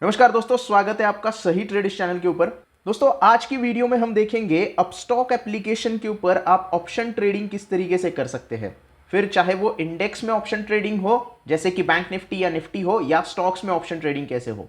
नमस्कार दोस्तों, स्वागत है आपका सही ट्रेड इस चैनल के ऊपर। दोस्तों, आज की वीडियो में हम देखेंगे अपस्टॉक एप्लीकेशन के ऊपर आप ऑप्शन ट्रेडिंग किस तरीके से कर सकते हैं। फिर चाहे वो इंडेक्स में ऑप्शन ट्रेडिंग हो जैसे कि बैंक निफ्टी या निफ्टी हो, या स्टॉक्स में ऑप्शन ट्रेडिंग कैसे हो।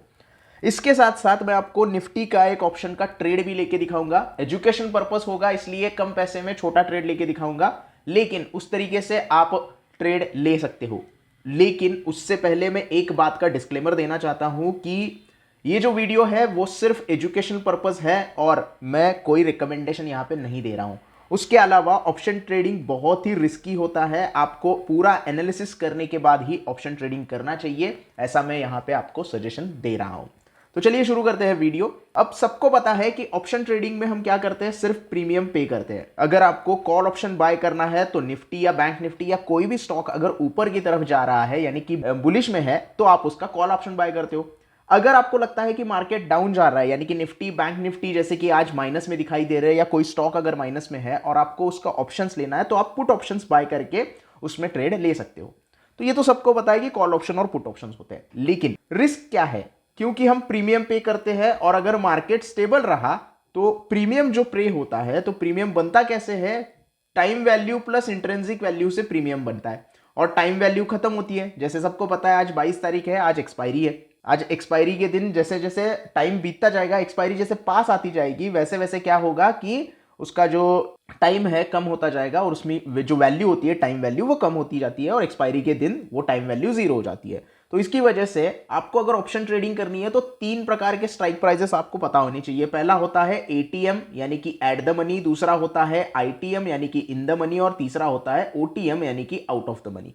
इसके साथ साथ मैं आपको निफ्टी का एक ऑप्शन का ट्रेड भी लेके दिखाऊंगा। एजुकेशन पर्पस होगा, इसलिए कम पैसे में छोटा ट्रेड लेके दिखाऊंगा, लेकिन उस तरीके से आप ट्रेड ले सकते हो। लेकिन उससे पहले मैं एक बात का डिस्क्लेमर देना चाहता हूं कि ये जो वीडियो है वो सिर्फ एजुकेशन पर्पस है और मैं कोई रिकमेंडेशन यहां पे नहीं दे रहा हूं। उसके अलावा ऑप्शन ट्रेडिंग बहुत ही रिस्की होता है, आपको पूरा एनालिसिस करने के बाद ही ऑप्शन ट्रेडिंग करना चाहिए, ऐसा मैं यहां पे आपको सजेशन दे रहा हूं। तो चलिए शुरू करते हैं वीडियो। अब सबको पता है कि ऑप्शन ट्रेडिंग में हम क्या करते हैं, सिर्फ प्रीमियम पे करते हैं। अगर आपको कॉल ऑप्शन बाय करना है तो निफ्टी या बैंक निफ्टी या कोई भी स्टॉक अगर ऊपर की तरफ जा रहा है यानी कि बुलिश में है तो आप उसका कॉल ऑप्शन बाय करते हो। अगर आपको लगता है कि मार्केट डाउन जा रहा है यानी कि निफ्टी बैंक निफ्टी जैसे कि आज माइनस में दिखाई दे रहे हैं या कोई स्टॉक अगर माइनस में है और आपको उसका ऑप्शंस लेना है तो आप पुट ऑप्शंस बाय करके उसमें ट्रेड ले सकते हो। तो ये तो सबको पता है कि कॉल ऑप्शन और पुट ऑप्शंस होते हैं, लेकिन रिस्क क्या है, क्योंकि हम प्रीमियम पे करते हैं और अगर मार्केट स्टेबल रहा तो प्रीमियम जो पे होता है, तो प्रीमियम बनता कैसे है, time value plus intrinsic value से प्रीमियम बनता है और टाइम वैल्यू खत्म होती है। जैसे सबको पता है आज 22 तारीख है, आज एक्सपायरी है। आज एक्सपायरी के दिन जैसे जैसे टाइम बीतता जाएगा, एक्सपायरी जैसे पास आती जाएगी, वैसे वैसे क्या होगा कि उसका जो टाइम है कम होता जाएगा और उसमें जो वैल्यू होती है टाइम वैल्यू वो कम होती जाती है और एक्सपायरी के दिन वो टाइम वैल्यू जीरो हो जाती है। तो इसकी वजह से आपको अगर ऑप्शन ट्रेडिंग करनी है तो तीन प्रकार के स्ट्राइक प्राइसेस आपको पता होनी चाहिए। पहला होता है एटीएम यानी कि एट द मनी, दूसरा होता है आईटीएम यानी कि इन द मनी और तीसरा होता है ओटीएम यानी कि आउट ऑफ द मनी।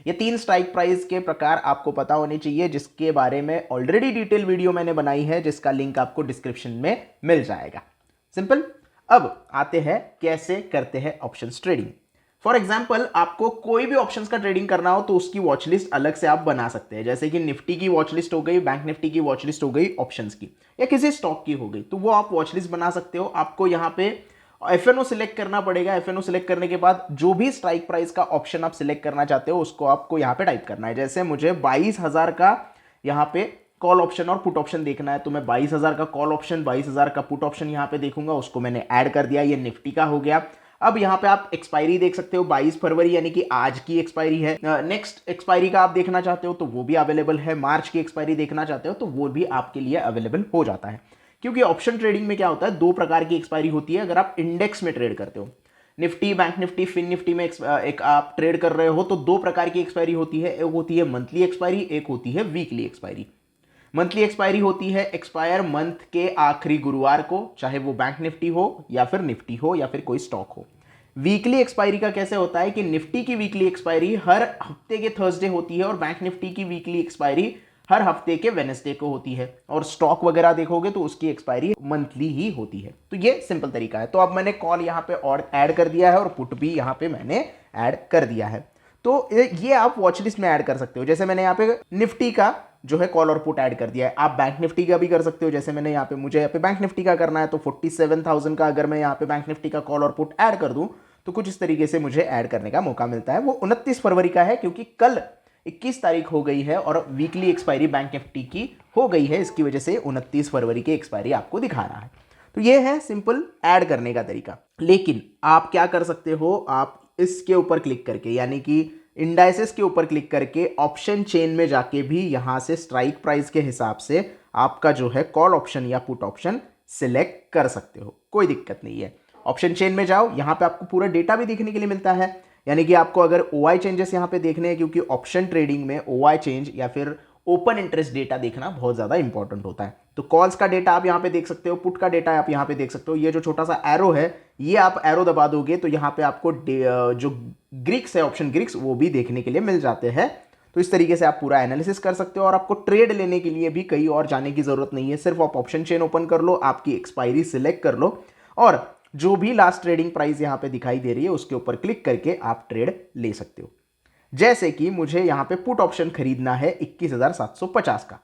ये तीन स्ट्राइक प्राइस के प्रकार आपको पता होने चाहिए, जिसके बारे में ऑलरेडी डिटेल वीडियो मैंने बनाई है जिसका लिंक आपको डिस्क्रिप्शन में मिल जाएगा। सिंपल। अब आते हैं कैसे करते हैं ऑप्शंस ट्रेडिंग। फॉर एग्जाम्पल, आपको कोई भी ऑप्शंस का ट्रेडिंग करना हो तो उसकी वॉच लिस्ट अलग से आप बना सकते हैं। जैसे कि निफ्टी की वॉच लिस्ट हो गई, बैंक निफ्टी की वॉच लिस्ट हो गई ऑप्शंस की, या किसी स्टॉक की हो गई, तो वो आप वॉच लिस्ट बना सकते हो। आपको यहाँ पे एफएनओ सिलेक्ट करना पड़ेगा। एफएनओ सिलेक्ट करने के बाद जो भी स्ट्राइक प्राइस का ऑप्शन आप सिलेक्ट करना चाहते हो उसको आपको यहाँ पे टाइप करना है। जैसे मुझे 22,000 का यहाँ पे कॉल ऑप्शन और पुट ऑप्शन देखना है तो मैं 22,000 का कॉल ऑप्शन, 22,000 का पुट ऑप्शन यहाँ पे देखूंगा, उसको मैंने ऐड कर दिया। ये निफ्टी का हो गया। अब यहाँ पे आप एक्सपायरी देख सकते हो, 22 फरवरी यानी कि आज की एक्सपायरी है। नेक्स्ट एक्सपायरी का आप देखना चाहते हो तो वो भी अवेलेबल है। मार्च की एक्सपायरी देखना चाहते हो तो वो भी आपके लिए अवेलेबल हो जाता है। क्योंकि ऑप्शन ट्रेडिंग में क्या होता है, दो प्रकार की एक्सपायरी होती है। अगर आप इंडेक्स में ट्रेड करते हो, Nifty bank Nifty fin Nifty में एक आप ट्रेड कर रहे हो तो दो प्रकार की एक्सपायरी होती है। एक होती है मंथली एक्सपायरी, एक होती है वीकली एक्सपायरी। मंथली एक्सपायरी होती है एक्सपायर मंथ के आखिरी गुरुवार को, चाहे वो बैंक निफ्टी हो या फिर निफ्टी हो या फिर कोई स्टॉक हो। वीकली एक्सपायरी का कैसे होता है कि निफ्टी की वीकली एक्सपायरी हर हफ्ते के थर्सडे होती है और बैंक निफ्टी की वीकली एक्सपायरी हर हफ्ते के वेडनेसडे को होती है। और स्टॉक वगैरह देखोगे तो उसकी एक्सपायरी मंथली ही होती है। तो ये सिंपल तरीका है। तो अब मैंने कॉल यहाँ पे और ऐड कर दिया है और पुट भी यहाँ पे मैंने ऐड कर दिया है। तो ये आप वॉच लिस्ट में ऐड कर सकते हो। जैसे मैंने यहाँ पे निफ्टी का जो है कॉल और पुट ऐड कर दिया है, आप बैंक निफ्टी का भी कर सकते हो। जैसे मैंने यहाँ पे मुझे यहाँ पे बैंक निफ्टी का करना है तो 47,000 का अगर मैं यहाँ पे बैंक निफ्टी का कॉल और पुट ऐड कर दूं तो कुछ इस तरीके से मुझे ऐड करने का मौका मिलता है। वो 29 फरवरी का है क्योंकि कल 21 तारीख हो गई है और वीकली एक्सपायरी बैंक निफ्टी की हो गई है, इसकी वजह से 29 फरवरी की एक्सपायरी आपको दिखा रहा है। तो ये है सिंपल ऐड करने का तरीका। लेकिन आप क्या कर सकते हो, आप इसके ऊपर क्लिक करके यानी कि इंडाइसेस के ऊपर क्लिक करके ऑप्शन चेन में जाके भी यहां से स्ट्राइक प्राइस के हिसाब से आपका जो है कॉल ऑप्शन या पुट ऑप्शन सिलेक्ट कर सकते हो, कोई दिक्कत नहीं है। ऑप्शन चेन में जाओ, यहां पे आपको पूरा डेटा भी देखने के लिए मिलता है। यानी कि आपको अगर ओआई चेंजेस यहां पे देखने हैं, क्योंकि ऑप्शन ट्रेडिंग में ओआई चेंज या फिर ओपन इंटरेस्ट डेटा देखना बहुत ज्यादा इंपॉर्टेंट होता है। तो कॉल्स का डेटा आप यहां पे देख सकते हो, पुट का डेटा आप यहां पे देख सकते हो। ये जो छोटा सा एरो है, ये आप एरो दबा दोगे तो यहां पे आपको जो ग्रीक्स है, ऑप्शन ग्रीक्स, वो भी देखने के लिए मिल जाते हैं। तो इस तरीके से आप पूरा एनालिसिस कर सकते हो और आपको ट्रेड लेने के लिए भी कहीं और जाने की जरूरत नहीं है। सिर्फ आप ऑप्शन चेन ओपन कर लो, आपकी एक्सपायरी सिलेक्ट कर लो और जो भी लास्ट ट्रेडिंग प्राइस यहां पे दिखाई दे रही है उसके ऊपर क्लिक करके आप ट्रेड ले सकते हो। जैसे कि मुझे यहां पे पुट ऑप्शन खरीदना है 21,750 का।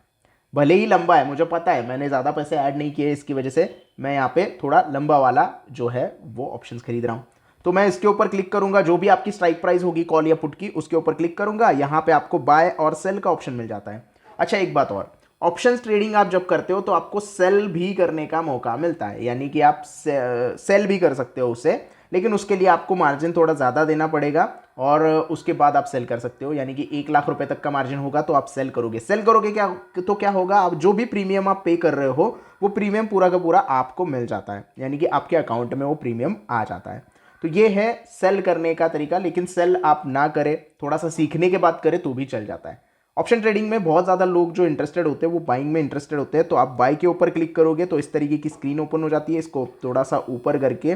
भले ही लंबा है, मुझे पता है, मैंने ज़्यादा पैसे ऐड नहीं किए, इसकी वजह से मैं यहाँ पे थोड़ा लंबा वाला जो है वो ऑप्शंस खरीद रहा हूँ। तो मैं इसके ऊपर क्लिक करूंगा, जो भी आपकी स्ट्राइक प्राइस होगी कॉल या पुट की उसके ऊपर क्लिक करूंगा। यहाँ पे आपको बाय और सेल का ऑप्शन मिल जाता है। अच्छा, एक बात और, ऑप्शंस ट्रेडिंग आप जब करते हो तो आपको सेल भी करने का मौका मिलता है, यानी कि आप सेल भी कर सकते हो उसे, लेकिन उसके लिए आपको मार्जिन थोड़ा ज़्यादा देना पड़ेगा और उसके बाद आप सेल कर सकते हो। यानी कि 1 लाख रुपए तक का मार्जिन होगा तो आप सेल करोगे क्या, तो क्या होगा, आप जो भी प्रीमियम आप पे कर रहे हो वो प्रीमियम पूरा का पूरा आपको मिल जाता है, यानी कि आपके अकाउंट में वो प्रीमियम आ जाता है। तो ये है सेल करने का तरीका, लेकिन सेल आप ना करें, थोड़ा सा सीखने के बाद करें तो भी चल जाता है। ऑप्शन ट्रेडिंग में बहुत ज़्यादा लोग जो इंटरेस्टेड होते हैं वो बाइंग में इंटरेस्टेड होते हैं, तो आप बाई के ऊपर क्लिक करोगे तो इस तरीके की स्क्रीन ओपन हो जाती है। इसको थोड़ा सा ऊपर करके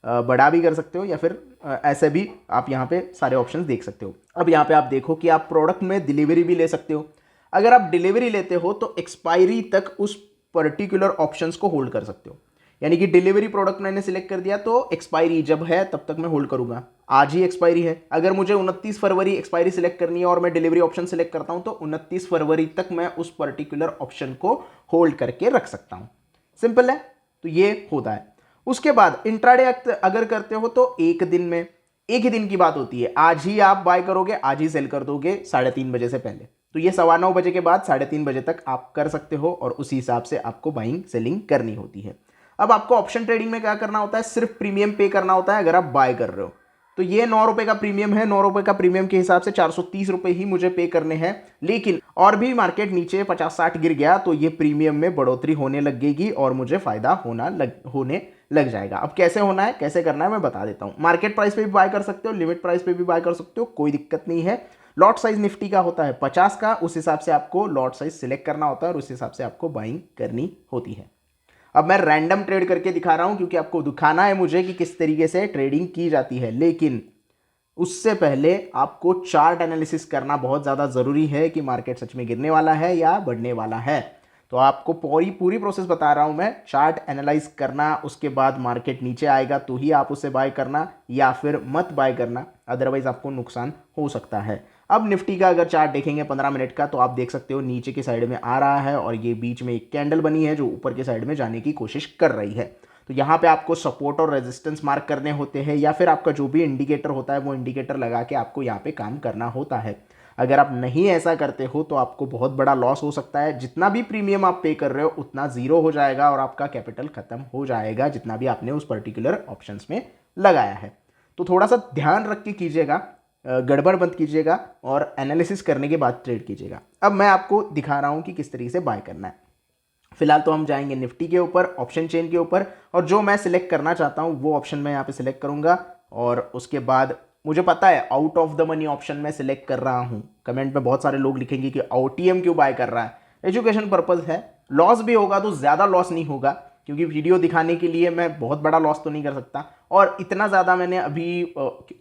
बड़ा भी कर सकते हो या फिर ऐसे भी आप यहाँ पे सारे ऑप्शंस देख सकते हो। अब यहाँ पे आप देखो कि आप प्रोडक्ट में डिलीवरी भी ले सकते हो। अगर आप डिलीवरी लेते हो तो एक्सपायरी तक उस पर्टिकुलर ऑप्शंस को होल्ड कर सकते हो, यानी कि डिलीवरी प्रोडक्ट मैंने सिलेक्ट कर दिया तो एक्सपायरी जब है तब तक मैं होल्ड करूंगा। आज ही एक्सपायरी है, अगर मुझे 29 फरवरी एक्सपायरी सिलेक्ट करनी है और मैं डिलीवरी ऑप्शन सिलेक्ट करता हूं तो 29 फरवरी तक मैं उस पर्टिकुलर ऑप्शन को होल्ड करके रख सकता हूं। सिंपल है, तो ये होता है। उसके बाद इंट्राडे अगर करते हो तो एक ही दिन की बात होती है। आज ही आप बाय करोगे, आज ही सेल कर दोगे 3:30 बजे से पहले, तो ये 9:15 बजे के बाद 3:30 बजे तक आप कर सकते हो और उसी हिसाब से आपको बाइंग सेलिंग करनी होती है। अब आपको ऑप्शन ट्रेडिंग में क्या करना होता है, सिर्फ प्रीमियम पे करना होता है। अगर आप बाय कर रहे हो तो ये 9 रुपए का प्रीमियम है, 9 रुपए का प्रीमियम के हिसाब से 430 रुपए ही मुझे पे करने हैं। लेकिन और भी मार्केट नीचे 50-60 गिर गया तो ये प्रीमियम में बढ़ोतरी होने लगेगी और मुझे फायदा होने लग जाएगा। अब कैसे होना है, कैसे करना है मैं बता देता हूं। मार्केट प्राइस पे भी बाय कर सकते हो, लिमिट प्राइस पे भी बाय कर सकते हो, कोई दिक्कत नहीं है। लॉट साइज निफ्टी का होता है 50 का, उस हिसाब से आपको लॉट साइज सिलेक्ट करना होता है और उस हिसाब से आपको बाइंग करनी होती है। अब मैं रैंडम ट्रेड करके दिखा रहा हूं क्योंकि आपको दिखाना है मुझे कि किस तरीके से ट्रेडिंग की जाती है, लेकिन उससे पहले आपको चार्ट एनालिसिस करना बहुत ज़्यादा ज़रूरी है कि मार्केट सच में गिरने वाला है या बढ़ने वाला है। तो आपको पूरी प्रोसेस बता रहा हूं मैं। चार्ट एनालाइज करना, उसके बाद मार्केट नीचे आएगा तो ही आप उसे बाय करना या फिर मत बाय करना, अदरवाइज आपको नुकसान हो सकता है। अब निफ्टी का अगर चार्ट देखेंगे 15 मिनट का तो आप देख सकते हो नीचे की साइड में आ रहा है और ये बीच में एक कैंडल बनी है जो ऊपर की साइड में जाने की कोशिश कर रही है। तो यहाँ पे आपको सपोर्ट और रेजिस्टेंस मार्क करने होते हैं या फिर आपका जो भी इंडिकेटर होता है वो इंडिकेटर लगा के आपको यहाँ पे काम करना होता है। अगर आप नहीं ऐसा करते हो तो आपको बहुत बड़ा लॉस हो सकता है। जितना भी प्रीमियम आप पे कर रहे हो उतना ज़ीरो हो जाएगा और आपका कैपिटल खत्म हो जाएगा जितना भी आपने उस पर्टिकुलर ऑप्शंस में लगाया है। तो थोड़ा सा ध्यान रख के कीजिएगा, गड़बड़ मत कीजिएगा और एनालिसिस करने के बाद ट्रेड कीजिएगा। अब मैं आपको दिखा रहा हूँ कि किस तरीके से बाय करना है। फिलहाल तो हम जाएंगे निफ्टी के ऊपर, ऑप्शन चेन के ऊपर, और जो मैं सिलेक्ट करना चाहता हूं वो ऑप्शन मैं यहाँ पे सिलेक्ट करूंगा और उसके बाद मुझे पता है out of the money option मैं सिलेक्ट कर रहा हूं। कमेंट में बहुत सारे लोग लिखेंगे कि OTM क्यों बाय कर रहा है, एजुकेशन पर्पज है। लॉस भी होगा तो ज़्यादा लॉस नहीं होगा क्योंकि वीडियो दिखाने के लिए मैं बहुत बड़ा लॉस तो नहीं कर सकता और इतना ज़्यादा मैंने अभी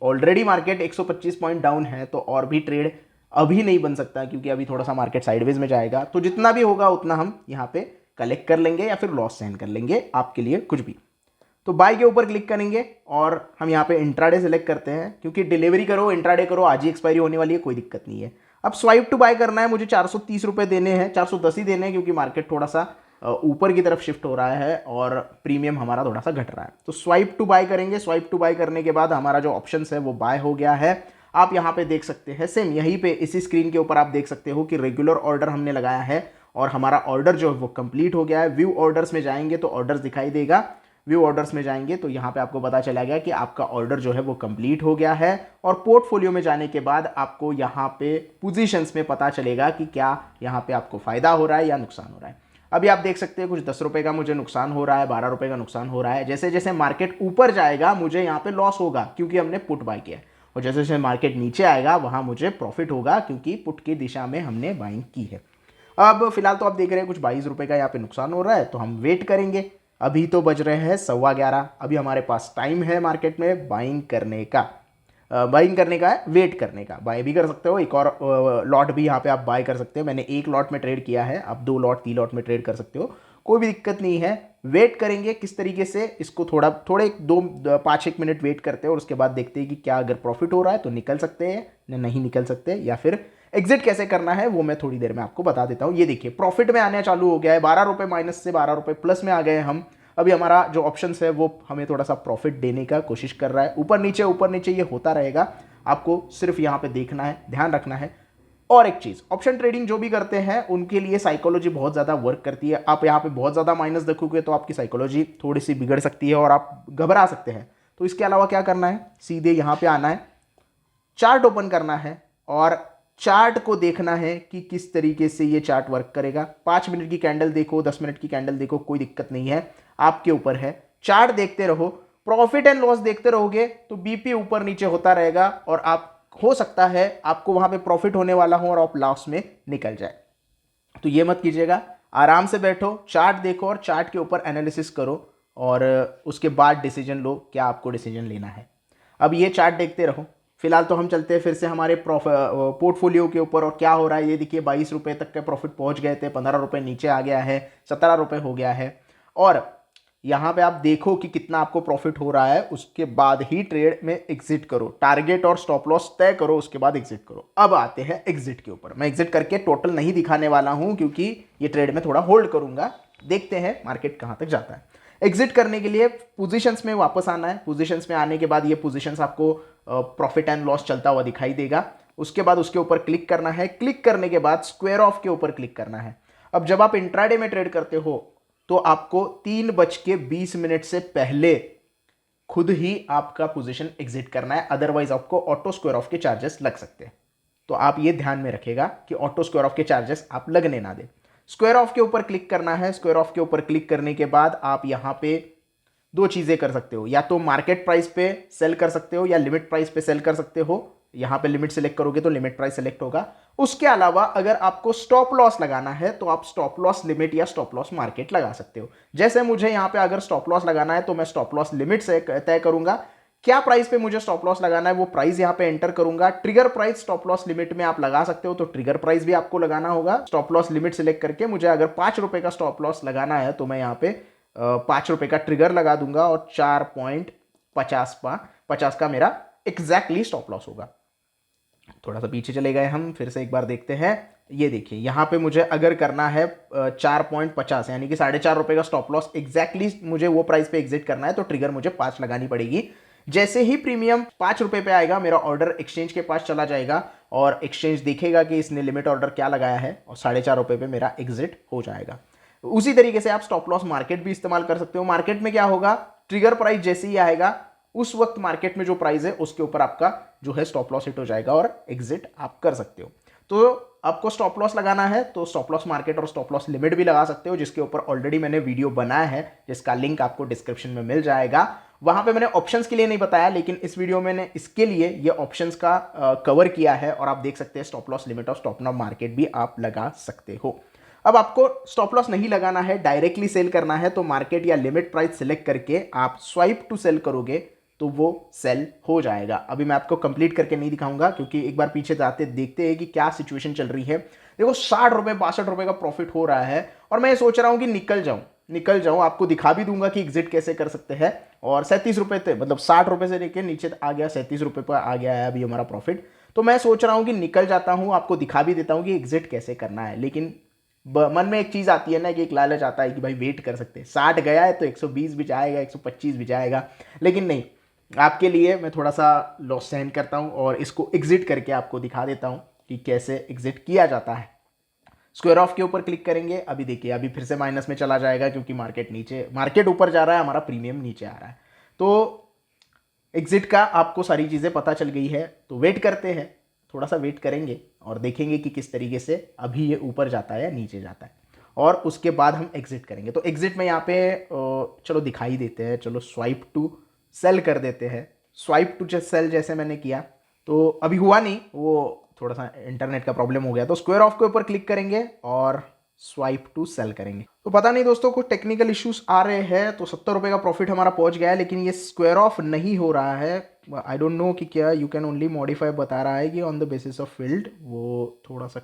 ऑलरेडी मार्केट 125 पॉइंट डाउन है तो और भी ट्रेड अभी नहीं बन सकता क्योंकि अभी थोड़ा सा मार्केट साइडवेज में जाएगा। तो जितना भी होगा उतना हम यहाँ पे कलेक्ट कर लेंगे या फिर लॉस सहन कर लेंगे, आपके लिए कुछ भी। तो बाय के ऊपर क्लिक करेंगे और हम यहाँ पे इंट्राडे सेलेक्ट करते हैं क्योंकि डिलीवरी करो इंट्राडे करो आज ही एक्सपायरी होने वाली है, कोई दिक्कत नहीं है। अब स्वाइप टू बाय करना है, मुझे 430 रुपये देने हैं, 410 ही देने हैं क्योंकि मार्केट थोड़ा सा ऊपर की तरफ शिफ्ट हो रहा है और प्रीमियम हमारा थोड़ा सा घट रहा है। तो स्वाइप टू बाय करेंगे। स्वाइप टू बाय करने के बाद हमारा जो ऑप्शन है वो बाय हो गया है। आप यहाँ पे देख सकते हैं सेम यहीं पे इसी स्क्रीन के ऊपर आप देख सकते हो कि रेगुलर ऑर्डर हमने लगाया है और हमारा ऑर्डर जो है वो कंप्लीट हो गया है। व्यू ऑर्डर्स में जाएंगे तो ऑर्डर्स दिखाई देगा, व्यू ऑर्डर्स में जाएंगे तो यहाँ पे आपको पता चला गया कि आपका ऑर्डर जो है वो कंप्लीट हो गया है। और पोर्टफोलियो में जाने के बाद आपको यहाँ पे पोजीशंस में पता चलेगा कि क्या यहाँ पे आपको फायदा हो रहा है या नुकसान हो रहा है। अभी आप देख सकते हैं कुछ 10 रुपये का मुझे नुकसान हो रहा है, 12 रुपये का नुकसान हो रहा है। जैसे जैसे मार्केट ऊपर जाएगा मुझे यहाँ पे लॉस होगा क्योंकि हमने पुट बाय किया है और जैसे जैसे मार्केट नीचे आएगा वहाँ मुझे प्रॉफिट होगा क्योंकि पुट की दिशा में हमने बाइंग की है। अब फिलहाल तो आप देख रहे हैं कुछ 22 रुपये का यहाँ पे नुकसान हो रहा है तो हम वेट करेंगे। अभी तो बज रहे हैं 11:15, अभी हमारे पास टाइम है मार्केट में बाइंग करने का है, वेट करने का। बाय भी कर सकते हो, एक और लॉट भी यहाँ पे आप बाय कर सकते हो। मैंने एक लॉट में ट्रेड किया है, आप 2 लॉट 3 लॉट में ट्रेड कर सकते हो, कोई भी दिक्कत नहीं है। वेट करेंगे किस तरीके से, इसको थोड़े 5-1 मिनट वेट करते हैं और उसके बाद देखते हैं कि क्या अगर प्रॉफिट हो रहा है तो निकल सकते हैं, नहीं निकल सकते, या फिर एग्जिट कैसे करना है वो मैं थोड़ी देर में आपको बता देता हूँ। ये देखिए प्रॉफिट में आने चालू हो गया है, 12 रुपये माइनस से 12 रुपये प्लस में आ गए हम। अभी हमारा जो ऑप्शंस है वो हमें थोड़ा सा प्रॉफिट देने का कोशिश कर रहा है, ऊपर नीचे ये होता रहेगा। आपको सिर्फ यहाँ पे देखना है, ध्यान रखना है। और एक चीज़, ऑप्शन ट्रेडिंग जो भी करते हैं उनके लिए साइकोलॉजी बहुत ज़्यादा वर्क करती है। आप यहाँ पे बहुत ज़्यादा माइनस देखोगे तो आपकी साइकोलॉजी थोड़ी सी बिगड़ सकती है और आप घबरा सकते हैं। तो इसके अलावा क्या करना है, सीधे यहाँ पे आना है, चार्ट ओपन करना है और चार्ट को देखना है कि किस तरीके से ये चार्ट वर्क करेगा। 5 मिनट की कैंडल देखो, 10 मिनट की कैंडल देखो, कोई दिक्कत नहीं है, आपके ऊपर है। चार्ट देखते रहो, प्रॉफिट एंड लॉस देखते रहोगे तो बीपी ऊपर नीचे होता रहेगा और आप हो सकता है आपको वहां पे प्रॉफिट होने वाला हो और आप लॉस में निकल जाए। तो ये मत कीजिएगा, आराम से बैठो, चार्ट देखो और चार्ट के ऊपर एनालिसिस करो और उसके बाद डिसीजन लो, क्या आपको डिसीजन लेना है। अब ये चार्ट देखते रहो। फिलहाल तो हम चलते हैं फिर से हमारे पोर्टफोलियो के ऊपर और क्या हो रहा है ये देखिए। 22 रुपये तक के प्रॉफिट पहुंच गए थे, 15 रुपये नीचे आ गया है, 17 रुपये हो गया है। और यहाँ पे आप देखो कि कितना आपको प्रॉफिट हो रहा है, उसके बाद ही ट्रेड में एग्जिट करो। टारगेट और स्टॉप लॉस तय करो, उसके बाद एग्जिट करो। अब आते हैं एग्जिट के ऊपर। मैं एग्जिट करके टोटल नहीं दिखाने वाला हूं क्योंकि ये ट्रेड में थोड़ा होल्ड करूंगा, देखते हैं मार्केट कहां तक जाता है। एग्जिट करने के लिए पोजीशंस में वापस आना है। पोजीशंस में आने के बाद ये पोजीशंस आपको प्रॉफिट एंड लॉस चलता हुआ दिखाई देगा। उसके बाद उसके ऊपर क्लिक करना है। क्लिक करने के बाद स्क्वायर ऑफ के ऊपर क्लिक करना है। अब जब आप इंट्राडे में ट्रेड करते हो तो आपको 3:20 से पहले खुद ही आपका पोजीशन एग्जिट करना है, अदरवाइज आपको ऑटो स्क्वायर ऑफ के चार्जेस लग सकते हैं। तो आप ये ध्यान में रखिएगा कि ऑटो स्क्वायर ऑफ के चार्जेस आप लगने ना दें। स्क्वायर ऑफ के ऊपर क्लिक करना है। स्क्वायर ऑफ के ऊपर क्लिक करने के बाद आप यहां पे दो चीजें कर सकते हो, या तो मार्केट प्राइस पे सेल कर सकते हो या लिमिट प्राइस पे सेल कर सकते हो। यहां पे लिमिट सेलेक्ट करोगे तो लिमिट प्राइस सेलेक्ट होगा। उसके अलावा अगर आपको स्टॉप लॉस लगाना है तो आप स्टॉप लॉस लिमिट या स्टॉप लॉस मार्केट लगा सकते हो। जैसे मुझे यहां पे अगर स्टॉप लॉस लगाना है तो मैं स्टॉप लॉस लिमिट से तय करूंगा, क्या प्राइस पे मुझे स्टॉप लॉस लगाना है वो प्राइस यहां पे एंटर करूंगा। Trigger price stop loss limit में आप लगा सकते हो, तो ट्रिगर प्राइस भी आपको लगाना होगा। स्टॉप लॉस लिमिट सिलेक्ट करके मुझे अगर 5 रुपए का स्टॉप लॉस लगाना है तो मैं यहां पे 5 रुपए का ट्रिगर लगा दूंगा और 4.50 का मेरा एग्जैक्टली स्टॉप लॉस होगा। थोड़ा सा पीछे चले गए हम, फिर से एक बार देखते हैं। ये देखिए यहां पे मुझे अगर करना है 4.50 यानी कि 4.5 रुपए का स्टॉप लॉस, एग्जैक्टली मुझे वो प्राइस पे एग्जिट करना है, तो ट्रिगर मुझे 5 लगानी पड़ेगी। जैसे ही प्रीमियम 5 रुपए पे आएगा मेरा ऑर्डर एक्सचेंज के पास चला जाएगा और एक्सचेंज देखेगा कि इसने लिमिट ऑर्डर क्या लगाया है और 4.5 रुपए पे मेरा एग्जिट हो जाएगा। उसी तरीके से आप स्टॉप लॉस मार्केट भी इस्तेमाल कर सकते हो। मार्केट में क्या होगा, ट्रिगर प्राइस जैसे ही आएगा उस वक्त मार्केट में जो प्राइस है उसके ऊपर आपका जो है स्टॉप लॉस हिट हो जाएगा और एग्जिट आप कर सकते हो। तो आपको स्टॉप लॉस लगाना है तो स्टॉप लॉस मार्केट और स्टॉप लॉस लिमिट भी लगा सकते हो, जिसके ऊपर ऑलरेडी मैंने वीडियो बनाया है जिसका लिंक आपको डिस्क्रिप्शन में मिल जाएगा। वहां पे मैंने ऑप्शंस के लिए नहीं बताया, लेकिन इस वीडियो में मैंने इसके लिए ये ऑप्शंस का कवर किया है और आप देख सकते हैं स्टॉप लॉस लिमिट और स्टॉप लॉस मार्केट भी आप लगा सकते हो। अब आपको स्टॉप लॉस नहीं लगाना है, डायरेक्टली सेल करना है, तो मार्केट या लिमिट प्राइस सिलेक्ट करके आप स्वाइप टू सेल करोगे तो वो सेल हो जाएगा। अभी मैं आपको कंप्लीट करके नहीं दिखाऊंगा क्योंकि एक बार पीछे जाते देखते हैं कि क्या सिचुएशन चल रही है। देखो 60 रुपए 62 रुपए का प्रॉफिट हो रहा है और मैं ये सोच रहा हूं कि निकल जाऊं। आपको दिखा भी दूंगा कि एग्जिट कैसे कर सकते हैं। और 37 रुपए थे, मतलब 60 रुपए से लेके नीचे आ गया, 37 रुपए पर आ गया है अभी हमारा प्रॉफिट। तो मैं सोच रहा हूं कि निकल जाता हूं, आपको दिखा भी देता हूं कि एग्जिट कैसे करना है। लेकिन मन में एक चीज आती है ना कि एक लालच आता है कि भाई वेट कर सकते हैं, 60 गया है तो 120 भी जाएगा, 125 भी जाएगा। लेकिन नहीं, आपके लिए मैं थोड़ा सा लॉस सहन करता हूं और इसको एग्जिट करके आपको दिखा देता हूं कि कैसे एग्जिट किया जाता है। स्क्वायर ऑफ के ऊपर क्लिक करेंगे। अभी देखिए अभी फिर से माइनस में चला जाएगा क्योंकि मार्केट ऊपर जा रहा है, हमारा प्रीमियम नीचे आ रहा है। तो एग्जिट का आपको सारी चीज़ें पता चल गई है, तो वेट करते हैं, थोड़ा सा वेट करेंगे और देखेंगे कि किस तरीके से अभी ये ऊपर जाता है या नीचे जाता है, और उसके बाद हम एग्जिट करेंगे। तो एग्जिट में यहाँ पे चलो दिखाई देते हैं, चलो स्वाइप टू सेल कर देते हैं। स्वाइप टू सेल जैसे मैंने किया तो अभी हुआ नहीं, वो थोड़ा सा इंटरनेट का प्रॉब्लम हो गया। तो स्क्वायर ऑफ के ऊपर क्लिक करेंगे और स्वाइप टू सेल करेंगे। तो पता नहीं दोस्तों कुछ टेक्निकल इश्यूज आ रहे हैं, तो 70 रुपए का प्रॉफिट हमारा पहुंच गया है, लेकिन ये स्क्वायर ऑफ नहीं हो रहा है। आई डोंट नो कि क्या, यू कैन ओनली मॉडिफाई बता रहा है कि on the basis of field, वो थोड़ा सा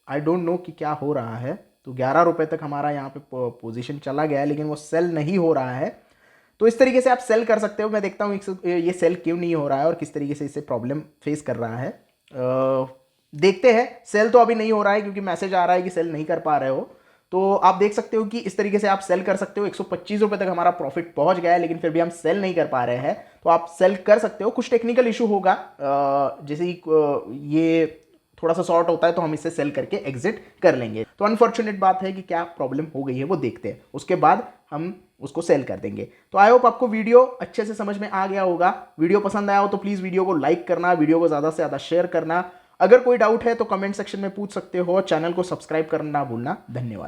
आई डोंट नो कि क्या हो रहा है। तो 11 रुपए तक हमारा यहाँ पे पोजीशन चला गया है, लेकिन वो सेल नहीं हो रहा है। तो इस तरीके से आप सेल कर सकते हो। मैं देखता हूँ ये सेल क्यों नहीं हो रहा है और किस तरीके से इसे प्रॉब्लम फेस कर रहा है। देखते हैं। सेल तो अभी नहीं हो रहा है क्योंकि मैसेज आ रहा है कि सेल नहीं कर पा रहे हो। तो आप देख सकते हो कि इस तरीके से आप सेल कर सकते हो। 125 रुपए तक हमारा प्रॉफिट पहुंच गया है, लेकिन फिर भी हम सेल नहीं कर पा रहे हैं। तो आप सेल कर सकते हो। कुछ टेक्निकल इशू होगा, जैसे ये थोड़ा सा शॉर्ट होता है तो हम इसे सेल करके एग्जिट कर लेंगे। तो अनफॉर्चुनेट बात है कि क्या प्रॉब्लम हो गई है वो देखते हैं, उसके बाद हम उसको सेल कर देंगे। तो आई होप आपको वीडियो अच्छे से समझ में आ गया होगा। वीडियो पसंद आया हो तो प्लीज़ वीडियो को लाइक करना, वीडियो को ज़्यादा से ज़्यादा शेयर करना। अगर कोई डाउट है तो कमेंट सेक्शन में पूछ सकते हो। चैनल को सब्सक्राइब करना ना भूलना। धन्यवाद।